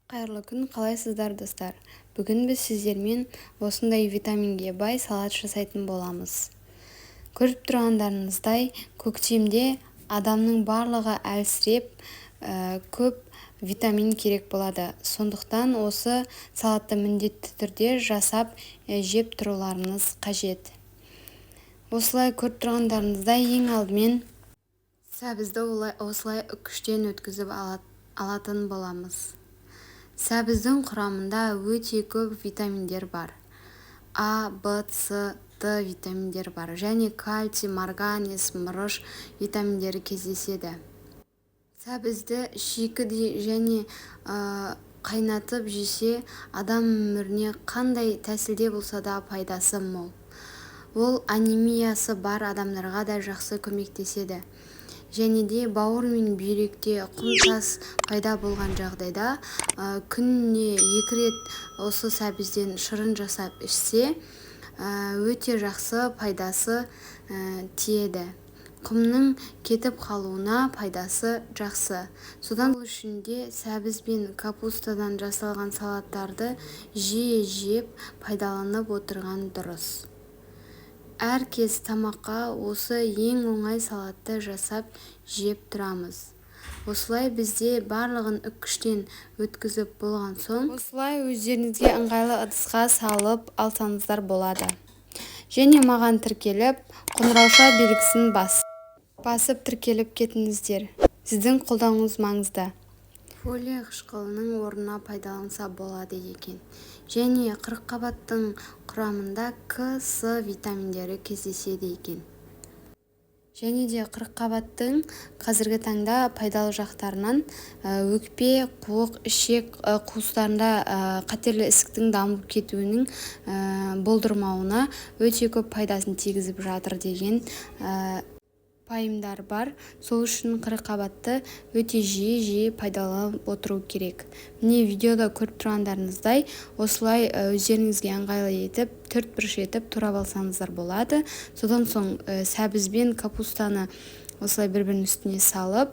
Қайырлы күн, қалайсыздар достар? Бүгін біз сіздермен осындай витаминге бай салат жасайтын боламыз. Көріп тұрғандарыңыздай, көктемде адамның барлығы әлсіреп, көп витамин керек болады. Сондықтан осы салатты міндетті түрде жасап жеп тұруларыңыз қажет. Осылай көріп тұрғандарыңыздай, ең алдымен сәбізді осылай үккіштен өткізіп алатын боламыз. Сәбіздің құрамында өте көп витаминдер бар. А, Б, С, Д витаминдер бар. Және кальций, марганец, мырыш витаминдері кездеседі. Сәбізді шикідей және қайнатып жесе адам өміріне қандай тәсілде болса да пайдасы мол. Ол анемиясы бар адамдарға да жақсы көмектеседі. Және де бауыр мен бүйректе құмтас пайда болған жағдайда күніне 2 рет осы сәбізден шырын жасап ішсе, өте жақсы пайдасы тиеді. Құмның кетіп қалуына пайдасы жақсы. Содан үшін де сәбіз бен капустадан жасалған салаттарды жиі жеп пайдаланып отырған дұрыс. Әр кез тамаққа осы ең оңай салатты жасап жеп тұрамыз. Осылай бізде барлығын үккіштен өткізіп болған соң, осылай өздеріңізге ыңғайлы ыдысқа салып алсаңыздар болады. Және маған тіркеліп, қоңырауша белгісін басып тіркеліп кетіңіздер. Сіздің қолдауыңыз маңызды. Фолия қышқылының орнына пайдаланса болады екен. Және қырыққабаттың құрамында К, С витаминдері кездеседі екен. Және де қырыққабаттың қазіргі таңда пайдалы жақтарынан өкпе, қуық, ішек қуыстарында қатерлі ісіктің дамып кетуінің болдырмауына өте көп пайдасын тигізіп жатыр деген пайымдар бар. Сол үшін қырыққабатты өте жиі пайдаланып отыру керек. Міне видеода көріп тұрғандарыңыздай, осылай өздеріңізге ыңғайлы етіп, төрт-бұрыш етіп турап алсаңыздар болады. Содан соң сәбіз бен капустаны осылай бір-бірінің үстіне салып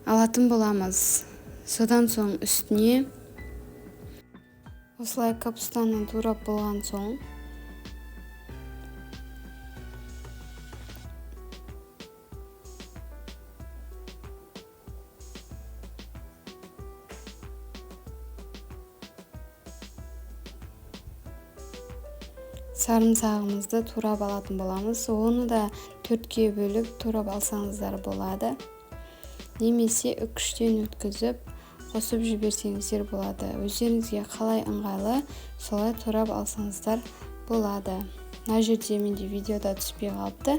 алатын боламыз. Содан соң үстіне осылай капустаны турап болған соң сарымсағымызды турап алатын боламыз. Оны да 4-ке бөліп турап алсаңыздар болады. Немесе үккіштен өткізіп қосып жіберсеңіздер болады. Өздеріңізге қалай ыңғайлы, солай турап алсаңыздар болады. Мына жерде менде видеода түспей қалыпты.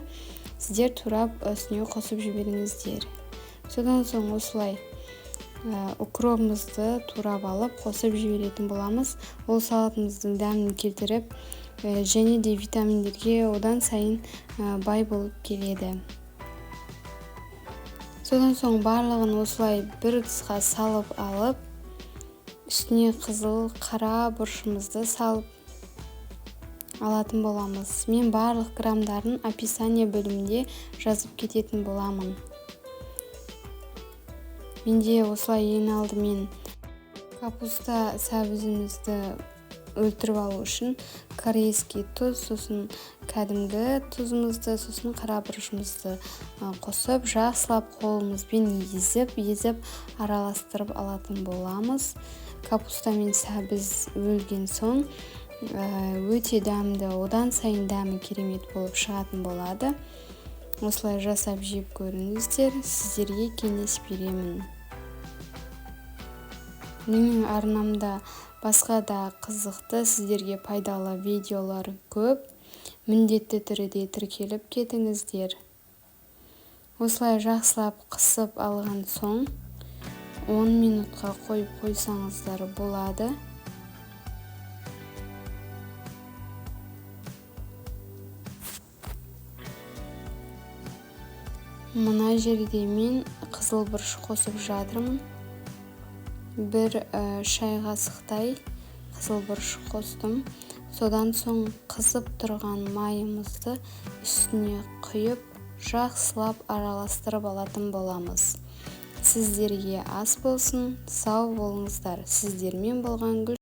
Сіздер турап үстіне қосып жіберіңіздер. Содан соң осылай укропымызды турап алып қосып жіберетін боламыз. Ол салатымыздың дәмін келтіріп, және де витаминдерге одан сайын бай болып келеді. Содан соң барлығын осылай бір ыдысқа салып алып, үстіне қызыл, қара бұрышымызды салып алатын боламыз. Мен барлық грамдарын описание бөлімінде жазып кететін боламын. Менде осылай ең алдымен капуста сәбізімізді өлтіріп алу үшін корейский тұз, сосын кәдімгі тұзымызды, сосын қара бұрышымызды қосып, жақсылап қолымызбен езіп араластырып алатын боламыз. Капуста мен сәбіз өлген соң өте дәмді, одан сайын дәмі керемет болып шығатын болады. Осылай жасап жеп көріңіздер, сіздерге кеңес беремін. Менің арнамда басқа да қызықты, сіздерге пайдалы видеолар көп. Міндетті түрде тіркеліп кетіңіздер. Осылай жақсылап қысып алған соң 10 минутқа қойып қойсаңыздар болады. Мына жерде мен қызыл бұрыш қосып жатырмын. Бір шай қасықтай қызыл бұрыш қостым. Содан соң қызып тұрған майымызды үстіне құйып, жақсылап араластырып алатын боламыз. сіздерге ас болсын, сау болыңыздар. Сіздермен болған